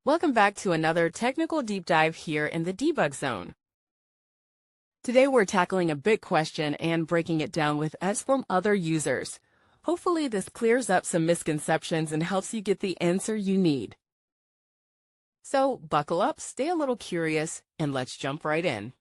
Welcome back to another technical deep dive here in the debug zone. Today we're tackling a big question and breaking it down with us from other users. Hopefully this clears up some misconceptions and helps you get the answer you need. So buckle up, stay a little curious, and let's jump right in.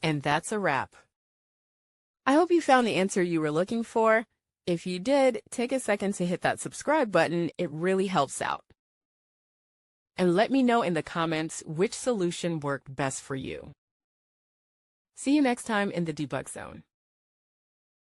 And that's a wrap. I hope you found the answer you were looking for. If you did, take a second to hit that subscribe button. It really helps out. And let me know in the comments which solution worked best for you. See you next time in the debug zone.